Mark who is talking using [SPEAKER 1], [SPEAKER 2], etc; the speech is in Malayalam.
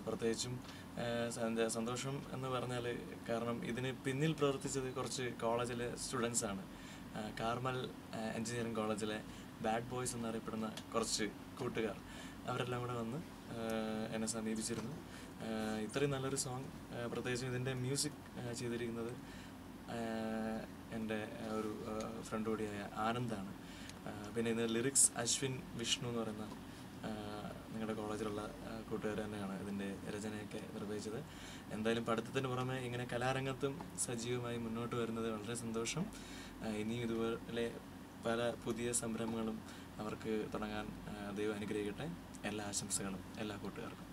[SPEAKER 1] പ്രത്യേകിച്ചും സന്തോഷം എന്ന് പറഞ്ഞാൽ കാരണം ഇതിന് പിന്നിൽ പ്രവർത്തിച്ചത് കുറച്ച് കോളേജിലെ സ്റ്റുഡൻസാണ്. കാർമൽ എഞ്ചിനീയറിംഗ് കോളേജിലെ ബാഡ് ബോയ്സ് എന്നറിയപ്പെടുന്ന കുറച്ച് കൂട്ടുകാർ അവരെല്ലാം കൂടെ വന്ന് എന്നെ സമീപിച്ചിരുന്നു. ഇത്രയും നല്ലൊരു സോങ്, പ്രത്യേകിച്ചും ഇതിൻ്റെ മ്യൂസിക് ചെയ്തിരിക്കുന്നത് എൻ്റെ ഒരു ഫ്രണ്ട് കൂടിയായ ആനന്ദാണ്. പിന്നെ ഇതിൻ്റെ ലിറിക്സ് അശ്വിൻ വിഷ്ണു എന്ന് പറയുന്ന നിങ്ങളുടെ കോളേജിലുള്ള കൂട്ടുകാർ തന്നെയാണ് ഇതിൻ്റെ രചനയൊക്കെ നിർവഹിച്ചത്. എന്തായാലും പഠിത്തത്തിന് പുറമെ ഇങ്ങനെ കലാരംഗത്തും സജീവമായി മുന്നോട്ട് വരുന്നത് വളരെ സന്തോഷം. ഇനിയും ഇതുപോലെ പല പുതിയ സംരംഭങ്ങളും അവർക്ക് തുടങ്ങാൻ ദൈവം അനുഗ്രഹിക്കട്ടെ. എല്ലാ ആശംസകളും എല്ലാ കൂട്ടുകാർക്കും.